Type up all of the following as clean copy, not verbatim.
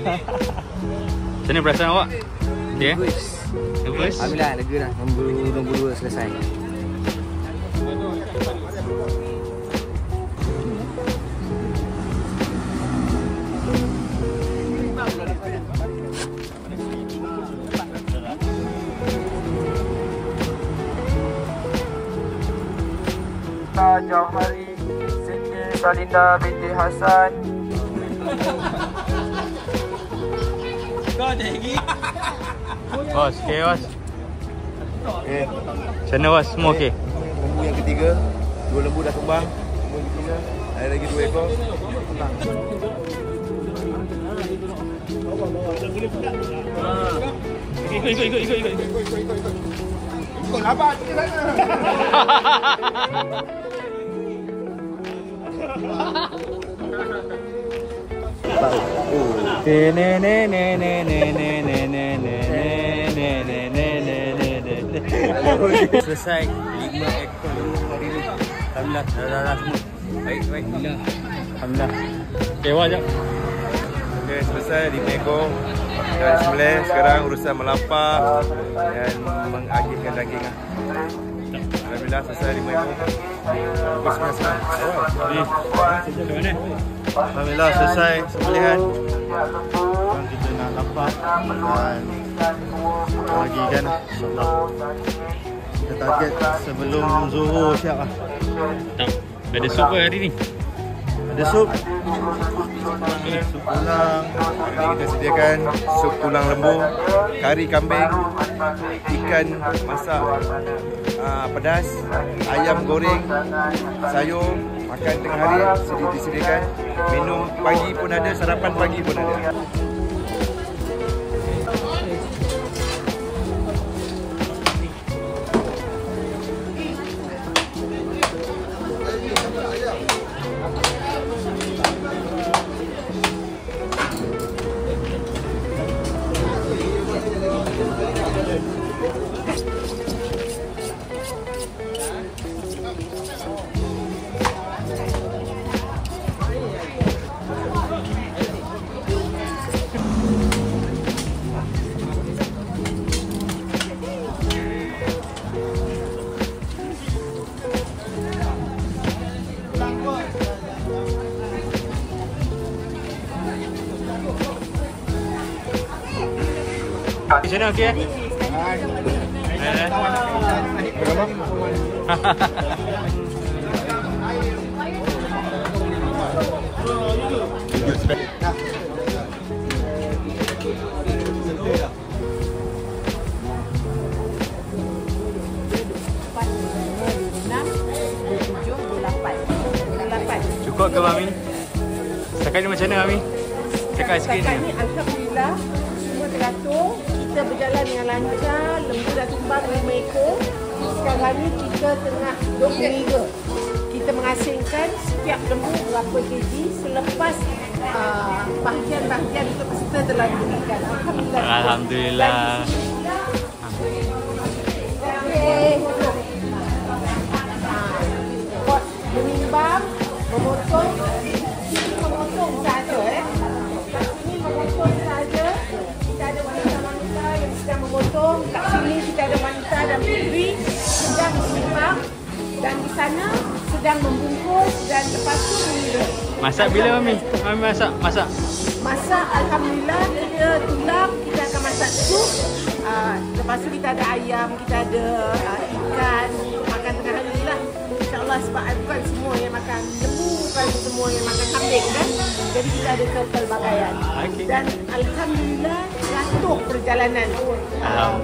Macam mana perasaan awak? Okay? Nervous? Alhamdulillah, lega dah. Nombor 2 selesai. Jauhari Siti Salinda binti Hasan. Kau ada lagi? Bos, okay bos? Okay. Macam mana bos? Semua okay? Lembu yang ketiga. 2 lembu dah kembang. Lembu yang ketiga. Ada lagi 2 ekor. Kembang. Ikut. Kau lambat ke sana? Selesai 5 ekor lembu hari ni. Alhamdulillah, dah semua. Baik. Alhamdulillah. Okay, wah jap. Okay, selesai 5 ekor. Dan sembelih sekarang urusan melapar dan mengagihkan daging lah. Alhamdulillah selesai 5 ekor. Bagus senang. Alhamdulillah selesai sembelihan. Sekarang kita nak lapar dan lagi kan insyaAllah. Kita target sebelum Zuhur siap lah. Ada sup ke hari ni? Ada sup. Sup tulang. Hari ni kita sediakan sup tulang lembu, kari kambing, ikan masak pedas, ayam goreng, sayur, makan tengah hari disediakan. Minum pagi pun ada, sarapan pagi pun ada. Macam mana okey? Cukup ke Mami? Setakat ni macam mana Mami? Cakap sikit ni. Alhamdulillah semua teratur. Kita berjalan dengan lancar. Lembu dah tumbang 5 ekor. Sekarang ni kita tengah duk mengira. Kita mengasingkan setiap lembu berapa kg selepas bahagian-bahagian untuk peserta telah diberikan. Alhamdulillah. Alhamdulillah. Okey. Buat menimbang, memotong. Ini memotong saja Ini memotong saja. Kita ada wanita-wanita yang sedang memotong. Kat sini kita ada wanita dan puteri sedang menimbang. Dan di sana sedang membungkus dan lepas tu mengira. Masak bila Mami? Mami masak? Masak alhamdulillah kita tulang, kita akan masak sup. Lepas tu kita ada ayam, kita ada ikan, makan tengah hari lah. InsyaAllah sebab bukan semua yang makan lembu, bukan semua yang makan kambing kan. Jadi kita ada kepelbagaian. Dan alhamdulillah jatuh perjalanan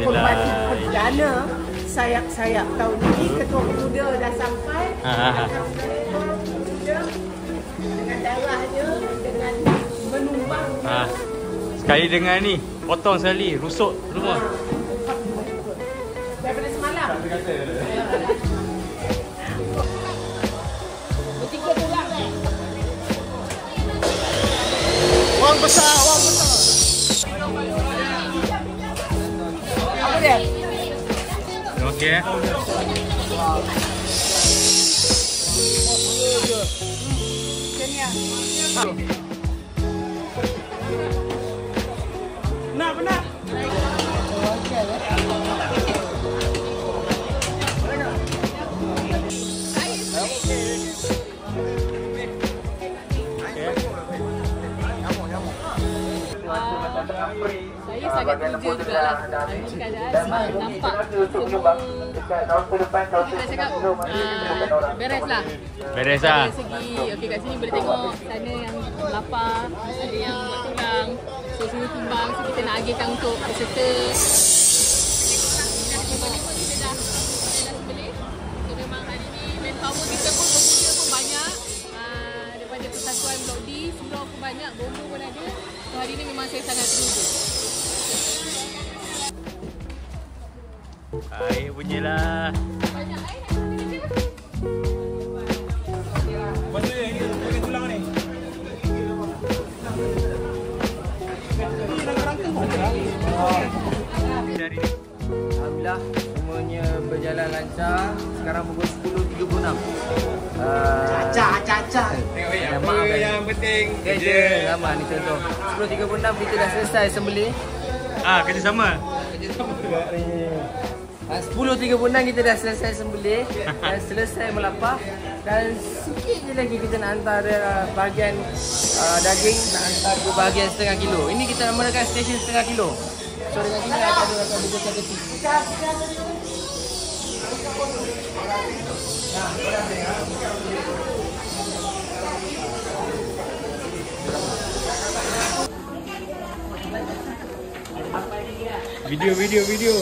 Hormati Perdana sayap-sayap tahun ini. Ketua Pemuda dah sampai. Alhamdulillah dengan darahnya, dengan menumbang. Sekali dengan ni, potong sekali, rusuk semua. Daripada semalam. Bertiga tulang eh. Wang besar. Apa dia? Okey. Saya sangat teruja jugalah dengan keadaan nampak semua kita cakap beres lah. Beres lah. Dari segi okey kat sini boleh tengok sana yang lapar, ada yang buat tulang. So semua timbang, so kita nak agihkan untuk peserta. Kita dah sembelih. So memang hari ni manpower kita pun pemuda pun banyak. Daripada persatuan Blok D, Surau pun banyak, Bombo pun ada. So hari ni memang saya sangat teruja. Air bunyilah. Banyak air nak kena kerja. Masa ni pakai tulang ni. Dari ni. Alhamdulillah semuanya berjalan lancar. Sekarang pukul 10.36. Caca. Yang penting kerja lama ni contoh. 10.36 kita dah selesai sembelih. Kerja sama. 10.36 kita dah selesai sembelih dan selesai melapah. Dan sikit je lagi kita nak hantar bahagian daging, nak hantar ke bahagian setengah kilo. Ini kita namakan stesen setengah kilo. So dengan ini akan berjalan kecil. Video.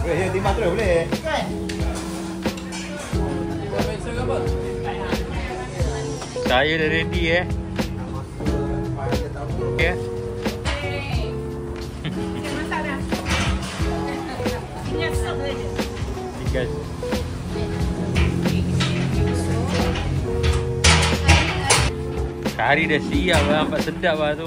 Ya, timah terus boleh. Saya dah ready Okay. Masak dah. Ingat sop saja. Tinggal. Kari dah siap lah, nampak sedap lah tu.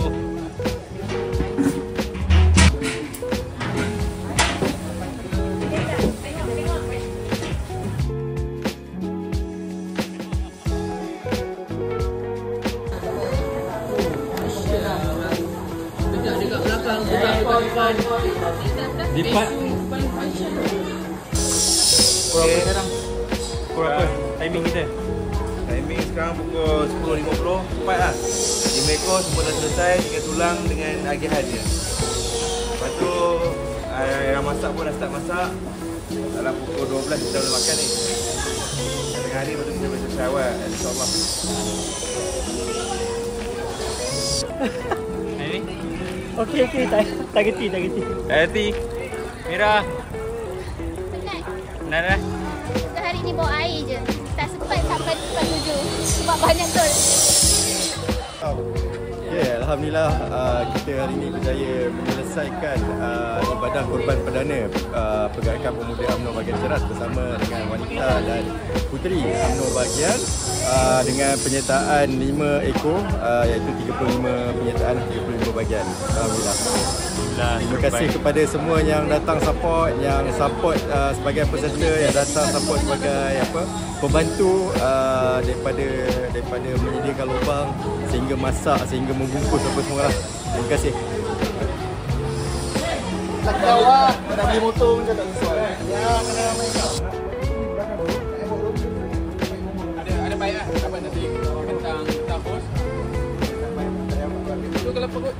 Dekat belakang juga Lipat. Pukul apa? Timing kita? Timing sekarang pukul 10.50. Cepat lah. 5 ekor semua dah selesai. Tinggal tulang dengan agihan dia. Lepas tu yang masak pun dah start masak. Dalam pukul 12 kita boleh makan ni. Tengah hari lepas tu kita boleh selesai awal. InsyaAllah. Ini? Okey, tak gerti. Hati. Mira. Penat. Nak dah? Sehari ni bawa air je. Tak sempat sampai tempat tuju. Sebab banyak tol. Okay, Alhamdulillah kita hari ini berjaya menyelesaikan ibadah korban perdana Pergerakan Pemuda UMNO Bahagian Ceras bersama dengan wanita dan puteri UMNO Bahagian dengan penyertaan 5 ekor iaitu 35 penyertaan 35 bahagian. Alhamdulillah. Terima kasih kepada semua yang datang support, yang support sebagai peserta, yang datang support sebagai pembantu daripada menyediakan lubang sehingga masak, sehingga membungkus apa semua lah. Terima kasih. Awak nak beli motor macam tak sesuai. Ya, kena ramai kau. Ada baik lah. Apa nanti bentang tapos. Itu kalau perut.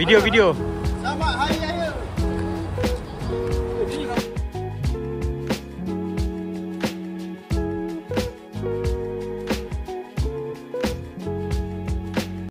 Video.